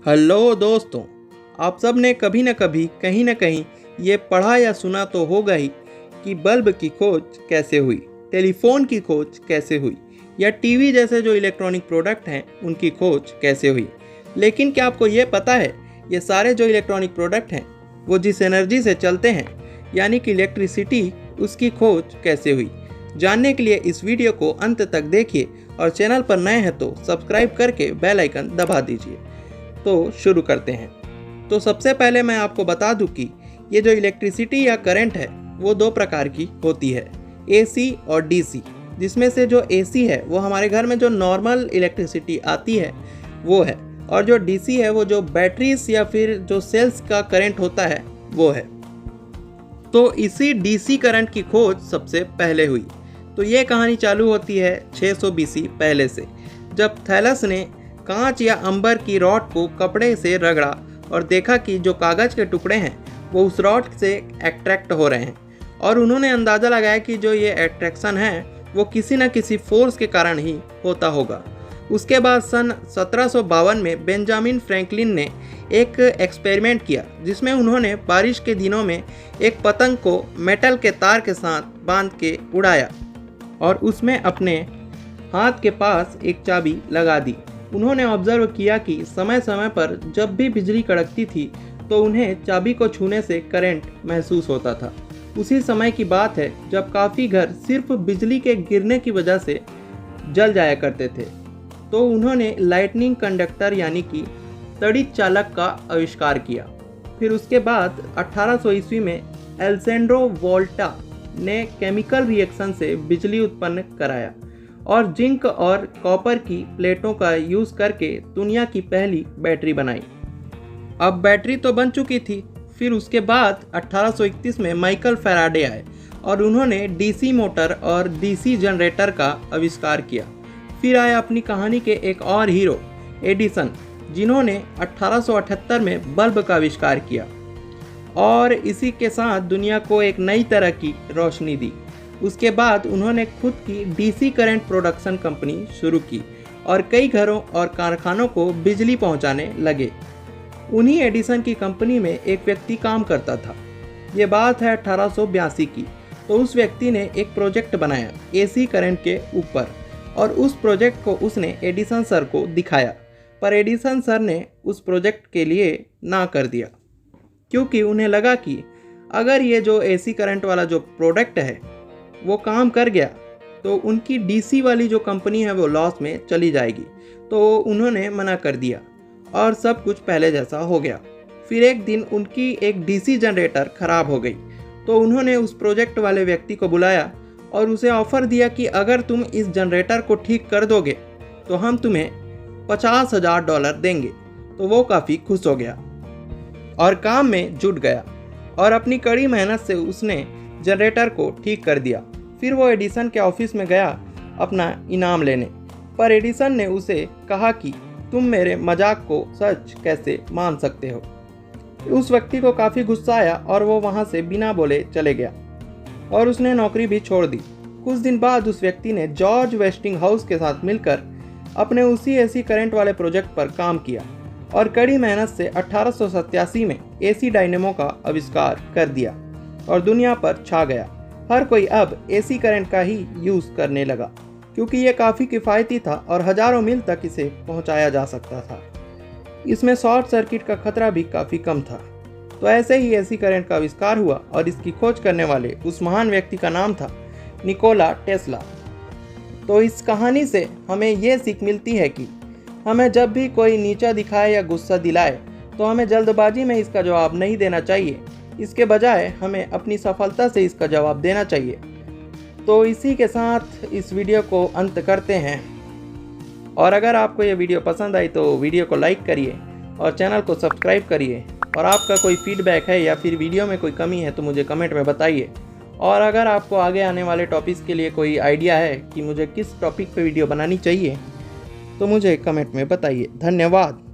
Hello दोस्तों, आप सब ने कभी न कभी कहीं न कहीं ये पढ़ा या सुना तो होगा ही कि बल्ब की खोज कैसे हुई, टेलीफोन की खोज कैसे हुई या टीवी जैसे जो इलेक्ट्रॉनिक प्रोडक्ट हैं उनकी खोज कैसे हुई। लेकिन क्या आपको ये पता है, ये सारे जो इलेक्ट्रॉनिक प्रोडक्ट हैं वो जिस एनर्जी से चलते हैं यानी कि इलेक्ट्रिसिटी, उसकी खोज कैसे हुई। जानने के लिए इस वीडियो को अंत तक देखिए और चैनल पर नए हैं तो सब्सक्राइब करके बेल आइकन दबा दीजिए। तो शुरू करते हैं। तो सबसे पहले मैं आपको बता दूं कि ये जो इलेक्ट्रिसिटी या करंट है वो दो प्रकार की होती है, एसी और डीसी। जिसमें से जो एसी है वो हमारे घर में जो नॉर्मल इलेक्ट्रिसिटी आती है वो है, और जो डीसी है वो जो बैटरीज या फिर जो सेल्स का करंट होता है वो है। तो इसी डीसी करंट की खोज सबसे पहले हुई। तो ये कहानी चालू होती है 600 बीसी पहले से, जब थैलस ने कांच या अंबर की रॉड को कपड़े से रगड़ा और देखा कि जो कागज़ के टुकड़े हैं वो उस रॉड से अट्रैक्ट हो रहे हैं, और उन्होंने अंदाज़ा लगाया कि जो ये अट्रैक्शन है वो किसी न किसी फोर्स के कारण ही होता होगा। उसके बाद सन 1752 में बेंजामिन फ्रैंकलिन ने एक एक्सपेरिमेंट किया जिसमें उन्होंने बारिश के दिनों में एक पतंग को मेटल के तार के साथ बांध के उड़ाया और उसमें अपने हाथ के पास एक चाबी लगा दी। उन्होंने ऑब्जर्व किया कि समय समय पर जब भी बिजली कड़कती थी तो उन्हें चाबी को छूने से करंट महसूस होता था। उसी समय की बात है जब काफ़ी घर सिर्फ बिजली के गिरने की वजह से जल जाया करते थे। तो उन्होंने लाइटनिंग कंडक्टर यानी कि तड़ित चालक का आविष्कार किया। फिर उसके बाद 1800 ईस्वी में एल्सेंड्रो वोल्टा ने केमिकल रिएक्शन से बिजली उत्पन्न कराया और जिंक और कॉपर की प्लेटों का यूज़ करके दुनिया की पहली बैटरी बनाई। अब बैटरी तो बन चुकी थी। फिर उसके बाद 1831 में माइकल फैराडे आए और उन्होंने डीसी मोटर और डीसी जनरेटर का आविष्कार किया। फिर आया अपनी कहानी के एक और हीरो एडिसन, जिन्होंने 1878 में बल्ब का आविष्कार किया और इसी के साथ दुनिया को एक नई तरह की रोशनी दी। उसके बाद उन्होंने खुद की डीसी करंट प्रोडक्शन कंपनी शुरू की और कई घरों और कारखानों को बिजली पहुंचाने लगे। उन्हीं एडिसन की कंपनी में एक व्यक्ति काम करता था। ये बात है 1882 की। तो उस व्यक्ति ने एक प्रोजेक्ट बनाया एसी करंट के ऊपर, और उस प्रोजेक्ट को उसने एडिसन सर को दिखाया, पर एडिसन सर ने उस प्रोजेक्ट के लिए ना कर दिया, क्योंकि उन्हें लगा कि अगर ये जो एसी करंट वाला जो प्रोडक्ट है वो काम कर गया तो उनकी डीसी वाली जो कंपनी है वो लॉस में चली जाएगी। तो उन्होंने मना कर दिया और सब कुछ पहले जैसा हो गया। फिर एक दिन उनकी एक डीसी जनरेटर ख़राब हो गई, तो उन्होंने उस प्रोजेक्ट वाले व्यक्ति को बुलाया और उसे ऑफ़र दिया कि अगर तुम इस जनरेटर को ठीक कर दोगे तो हम तुम्हें $50,000 देंगे। तो वो काफ़ी खुश हो गया और काम में जुट गया और अपनी कड़ी मेहनत से उसने जनरेटर को ठीक कर दिया। फिर वो एडिसन के ऑफिस में गया अपना इनाम लेने, पर एडिसन ने उसे कहा कि तुम मेरे मजाक को सच कैसे मान सकते हो। उस व्यक्ति को काफ़ी गुस्सा आया और वो वहाँ से बिना बोले चले गया और उसने नौकरी भी छोड़ दी। कुछ दिन बाद उस व्यक्ति ने जॉर्ज वेस्टिंगहाउस के साथ मिलकर अपने उसी एसी करंट वाले प्रोजेक्ट पर काम किया और कड़ी मेहनत से 1887 में एसी डायनेमो का आविष्कार कर दिया और दुनिया पर छा गया। हर कोई अब एसी करंट का ही यूज़ करने लगा, क्योंकि ये काफ़ी किफ़ायती था और हज़ारों मील तक इसे पहुंचाया जा सकता था। इसमें शॉर्ट सर्किट का खतरा भी काफ़ी कम था। तो ऐसे ही एसी करंट का आविष्कार हुआ और इसकी खोज करने वाले उस महान व्यक्ति का नाम था निकोला टेस्ला। तो इस कहानी से हमें ये सीख मिलती है कि हमें जब भी कोई नीचा दिखाए या गुस्सा दिलाए तो हमें जल्दबाजी में इसका जवाब नहीं देना चाहिए। इसके बजाय हमें अपनी सफलता से इसका जवाब देना चाहिए। तो इसी के साथ इस वीडियो को अंत करते हैं, और अगर आपको ये वीडियो पसंद आई तो वीडियो को लाइक करिए और चैनल को सब्सक्राइब करिए। और आपका कोई फीडबैक है या फिर वीडियो में कोई कमी है तो मुझे कमेंट में बताइए। और अगर आपको आगे आने वाले टॉपिक्स के लिए कोई आइडिया है कि मुझे किस टॉपिक पे वीडियो बनानी चाहिए तो मुझे कमेंट में बताइए। धन्यवाद।